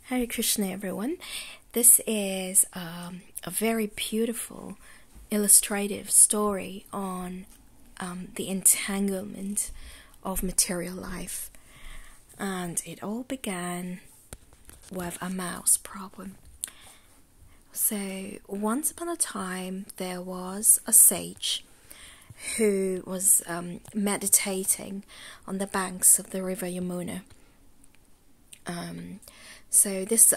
Hare Krishna, everyone. This is a very beautiful illustrative story on the entanglement of material life. And it all began with a mouse problem. So once upon a time there was a sage who was meditating on the banks of the river Yamuna. So this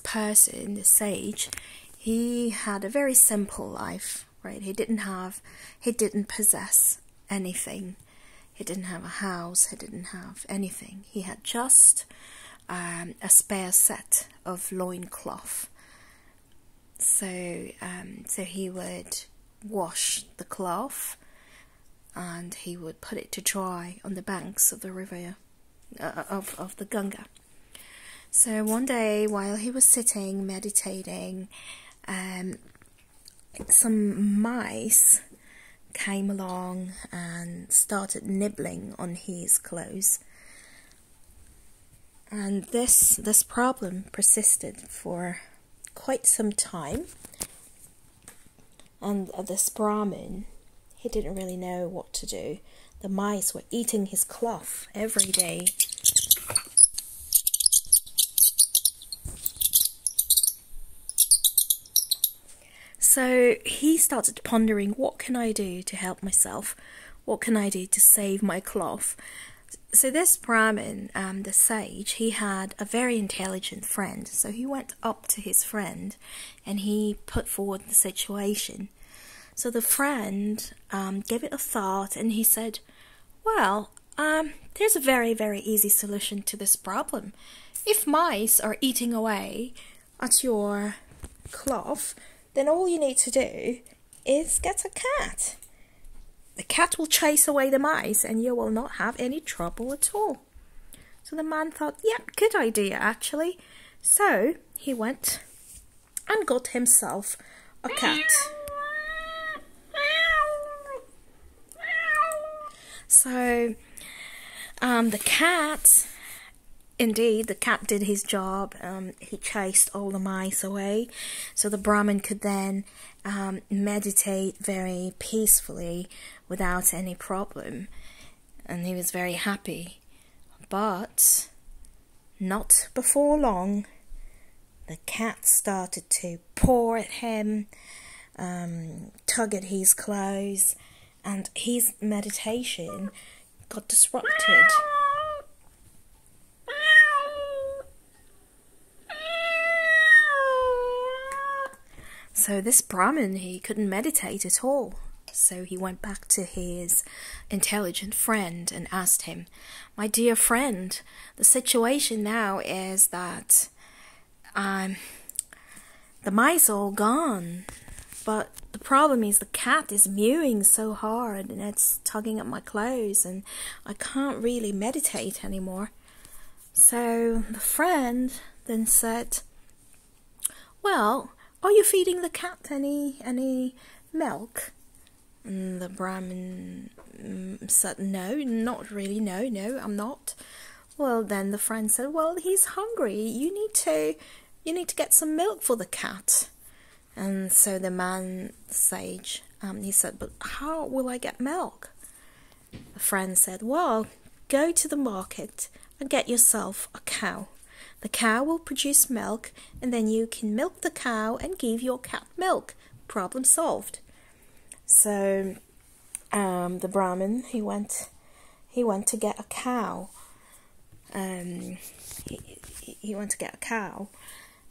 person, the sage, he had a very simple life, right? He didn't possess anything. He didn't have a house. He didn't have anything. He had just a spare set of loincloth. So he would wash the cloth and he would put it to dry on the banks of the river of the Ganga. So one day, while he was sitting meditating, some mice came along and started nibbling on his clothes. And this problem persisted for quite some time. And this Brahmin, he didn't really know what to do. The mice were eating his cloth every day. So he started pondering, what can I do to help myself? What can I do to save my cloth? So this Brahmin, the sage, he had a very intelligent friend. So he went up to his friend and he put forward the situation. So the friend gave it a thought and he said, well, there's a very, very easy solution to this problem. If mice are eating away at your cloth, then all you need to do is get a cat. The cat will chase away the mice and you will not have any trouble at all. So the man thought, yeah, good idea actually. So he went and got himself a cat. So the cat, indeed, the cat did his job. He chased all the mice away, so the Brahmin could then meditate very peacefully without any problem, and he was very happy. But not before long, the cat started to paw at him, tug at his clothes, and his meditation got disrupted. So this Brahmin, he couldn't meditate at all. So he went back to his intelligent friend and asked him, my dear friend, the situation now is that the mice are all gone. But the problem is the cat is mewing so hard and it's tugging at my clothes and I can't really meditate anymore. So the friend then said, well, are you feeding the cat any milk? And the Brahmin said, no, not really, no, I'm not. Well, then the friend said, well, he's hungry. You need to get some milk for the cat. And so the man, the sage, he said, but how will I get milk? The friend said, well, go to the market and get yourself a cow. The cow will produce milk, and then you can milk the cow and give your cat milk. Problem solved. So the Brahmin, he went to get a cow. He went to get a cow,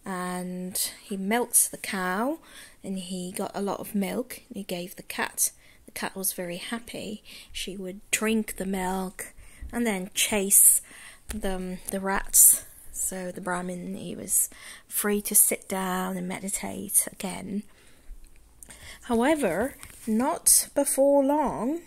and he milked the cow, and he got a lot of milk. And he gave the cat. The cat was very happy. She would drink the milk and then chase the rats. So the Brahmin, he was free to sit down and meditate again. However, not before long,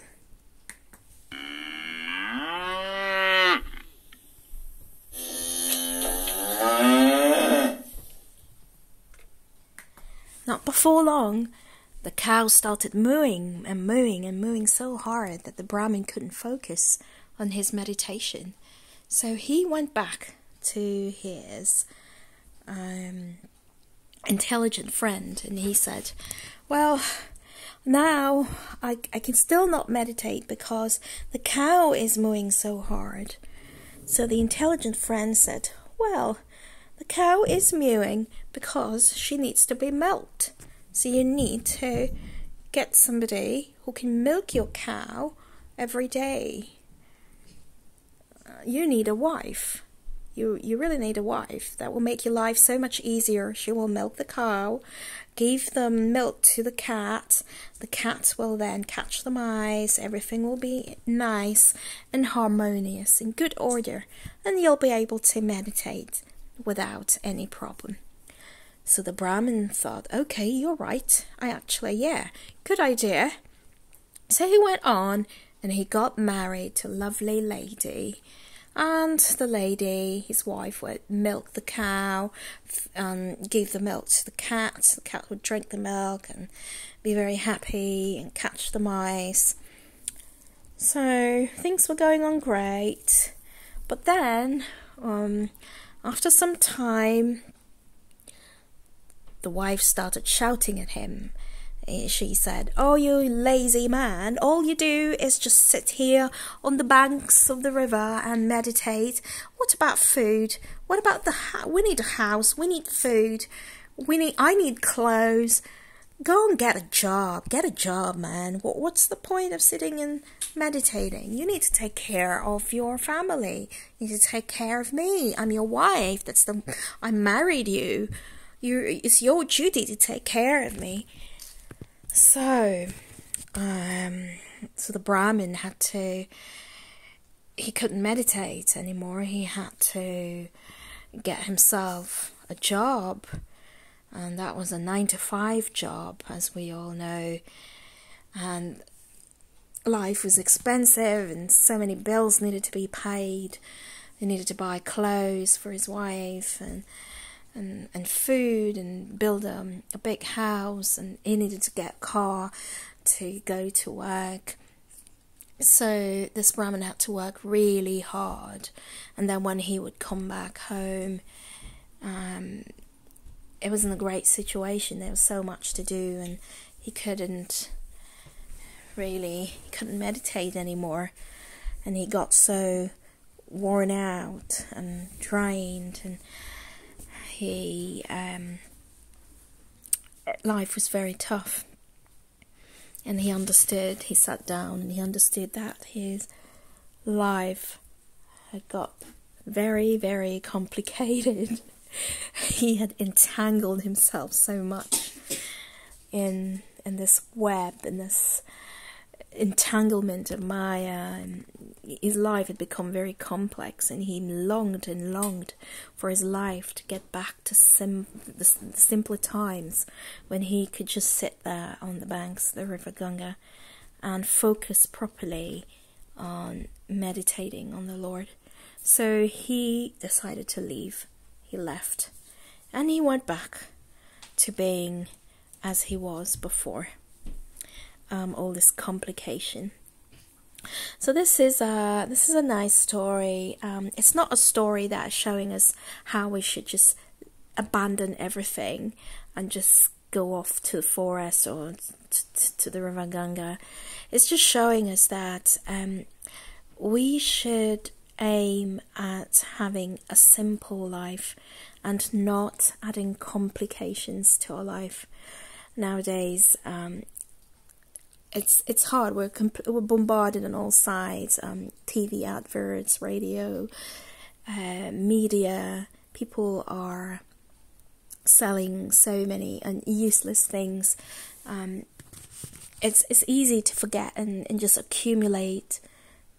the cow started mooing and mooing and mooing so hard that the Brahmin couldn't focus on his meditation. So he went back to his intelligent friend, and he said, well, now I can still not meditate because the cow is mooing so hard. So the intelligent friend said, well, the cow is mewing because she needs to be milked. So you need to get somebody who can milk your cow every day. You need a wife. You really need a wife. That will make your life so much easier. She will milk the cow, give the milk to the cat. The cat will then catch the mice. Everything will be nice and harmonious, in good order. And you'll be able to meditate without any problem. So the Brahmin thought, okay, you're right. Yeah, good idea. So he went on and he got married to a lovely lady. And the lady, his wife, would milk the cow, give the milk to the cat. The cat would drink the milk and be very happy and catch the mice. So things were going on great. But then, after some time, the wife started shouting at him. She said, oh, you lazy man, all you do is just sit here on the banks of the river and meditate. What about food? What about we need a house, we need food, I need clothes. Go and get a job, man. What's the point of sitting and meditating? You need to take care of your family. You need to take care of me. I'm your wife. I married you. It's your duty to take care of me. So the Brahmin he couldn't meditate anymore. He had to get himself a job, and that was a 9-to-5 job, as we all know. And life was expensive, and so many bills needed to be paid. He needed to buy clothes for his wife, and food, and build a big house, and he needed to get a car to go to work. So this Brahmin had to work really hard, and then when he would come back home, it wasn't a great situation. There was so much to do, and he couldn't meditate anymore, and he got so worn out and drained, and life was very tough. And he sat down and he understood that his life had got very, very complicated. He had entangled himself so much in this web, in this entanglement of Maya, and his life had become very complex, and he longed and longed for his life to get back to the simpler times when he could just sit there on the banks of the river Ganga and focus properly on meditating on the Lord. So he decided to leave. He left, and he went back to being as he was before. All this complication. So this is a nice story. It's not a story that is showing us how we should just abandon everything and just go off to the forest or to the river Ganga. It's just showing us that we should aim at having a simple life and not adding complications to our life. Nowadays, it's hard. We're bombarded on all sides. TV adverts, radio, media. People are selling so many useless things. It's easy to forget and just accumulate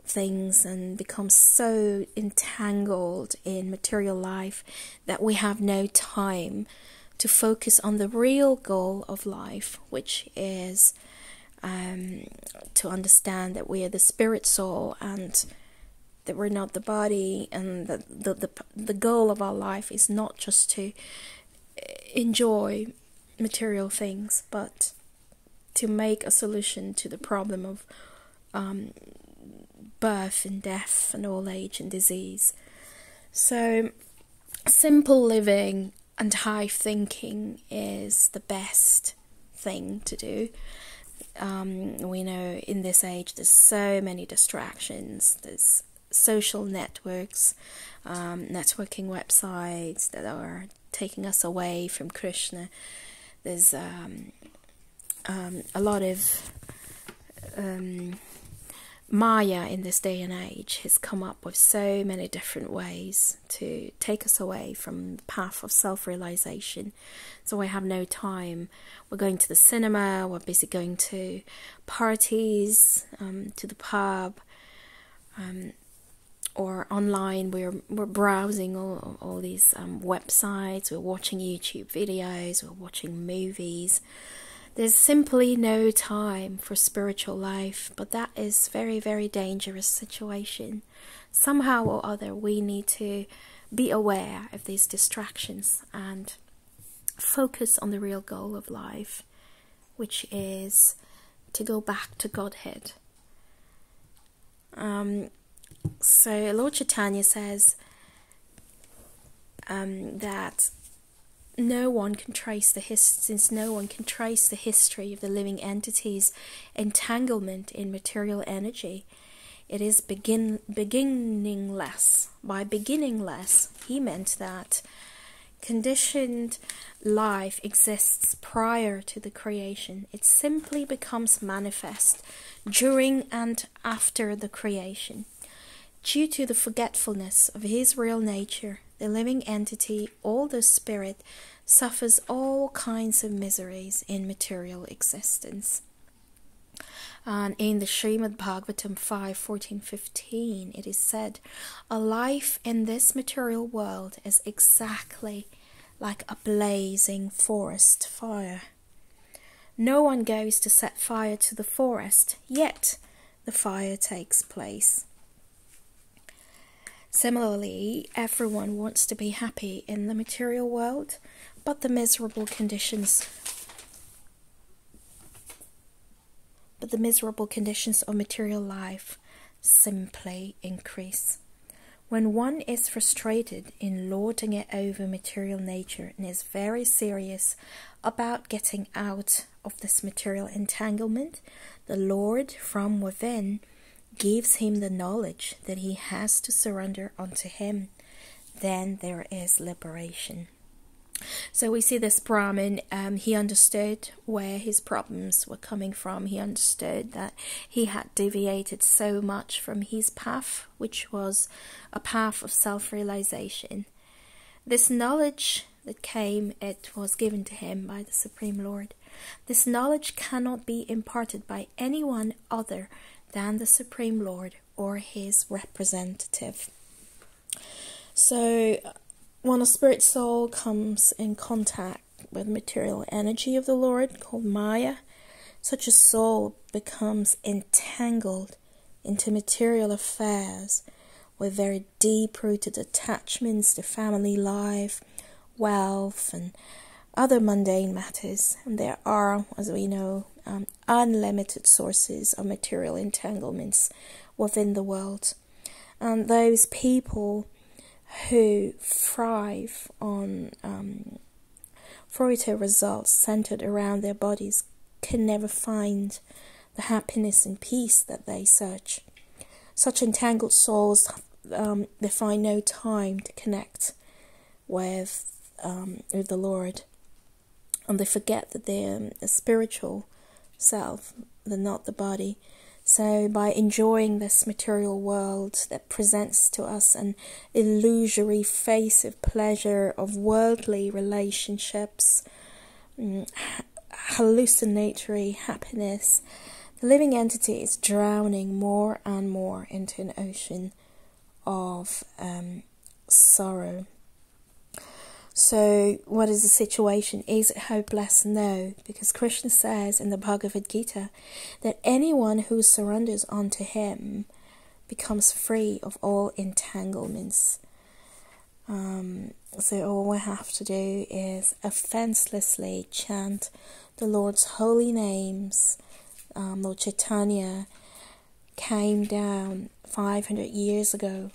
things and become so entangled in material life that we have no time to focus on the real goal of life, which is to understand that we are the spirit soul and that we're not the body, and the goal of our life is not just to enjoy material things, but to make a solution to the problem of birth and death and old age and disease. So simple living and high thinking is the best thing to do. We know in this age there's so many distractions. There's social networks, networking websites that are taking us away from Krishna. There's a lot of Maya in this day and age has come up with so many different ways to take us away from the path of self-realization. So we have no time. We're going to the cinema, we're busy going to parties, to the pub, or online we're browsing all these websites, we're watching YouTube videos, we're watching movies. There's simply no time for spiritual life, but that is very, very dangerous situation. Somehow or other, we need to be aware of these distractions and focus on the real goal of life, which is to go back to Godhead. So Lord Chaitanya says that no one can trace since no one can trace the history of the living entity's entanglement in material energy, it is beginningless. By beginningless, he meant that conditioned life exists prior to the creation. It simply becomes manifest during and after the creation. Due to the forgetfulness of his real nature, the living entity, or the spirit, suffers all kinds of miseries in material existence. And in the Srimad Bhagavatam 5:14-15, it is said, a life in this material world is exactly like a blazing forest fire. No one goes to set fire to the forest, yet the fire takes place. Similarly, everyone wants to be happy in the material world, but the miserable conditions of material life simply increase. When one is frustrated in lording it over material nature and is very serious about getting out of this material entanglement, the Lord from within gives him the knowledge that he has to surrender unto him. Then there is liberation. So we see this Brahmin, he understood where his problems were coming from. He understood that he had deviated so much from his path, which was a path of self-realization. This knowledge that came, it was given to him by the Supreme Lord. This knowledge cannot be imparted by anyone other than the Supreme Lord or his representative. So when a spirit soul comes in contact with material energy of the Lord called Maya, such a soul becomes entangled into material affairs with very deep-rooted attachments to family life, wealth, and other mundane matters. And there are, as we know, unlimited sources of material entanglements within the world. And those people who thrive on fruitive results centered around their bodies can never find the happiness and peace that they search. Such entangled souls, they find no time to connect with the Lord, and they forget that they're a spiritual self, they're not the body. So by enjoying this material world that presents to us an illusory face of pleasure, of worldly relationships, hallucinatory happiness, the living entity is drowning more and more into an ocean of sorrow. So what is the situation? Is it hopeless? No, because Krishna says in the Bhagavad Gita that anyone who surrenders unto him becomes free of all entanglements. So all we have to do is offenselessly chant the Lord's holy names. Lord Chaitanya came down 500 years ago.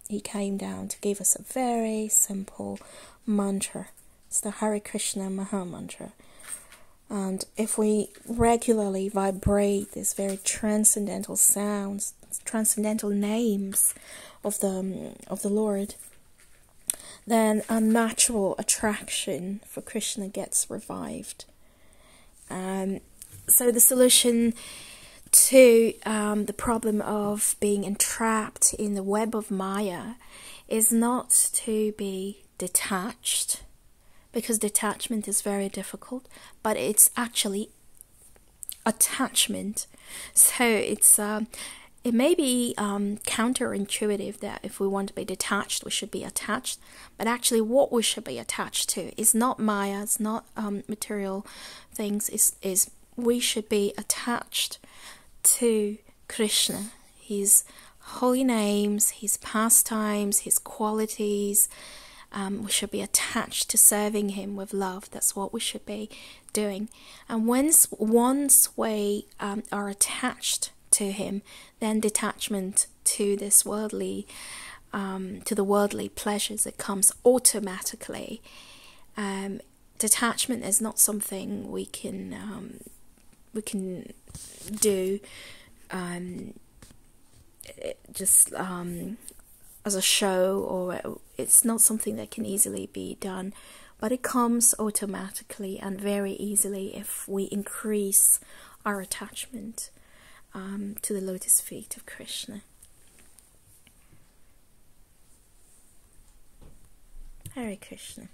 He came down to give us a very simple mantra It's the Hare Krishna Maha Mantra. And if we regularly vibrate these very transcendental sounds, transcendental names of the Lord, then a natural attraction for Krishna gets revived. So the solution to the problem of being entrapped in the web of Maya is not to be detached, because detachment is very difficult, but it's actually attachment. So it may be counterintuitive that if we want to be detached, we should be attached. But actually what we should be attached to is not Maya, it's not material things, is we should be attached to Krishna, his holy names, his pastimes, his qualities. We should be attached to serving him with love. That's what we should be doing. And once we are attached to him, then detachment to this worldly, to the worldly pleasures, it comes automatically. Detachment is not something we can do just as a show, or it's not something that can easily be done, but it comes automatically and very easily if we increase our attachment to the lotus feet of Krishna. Hare Krishna.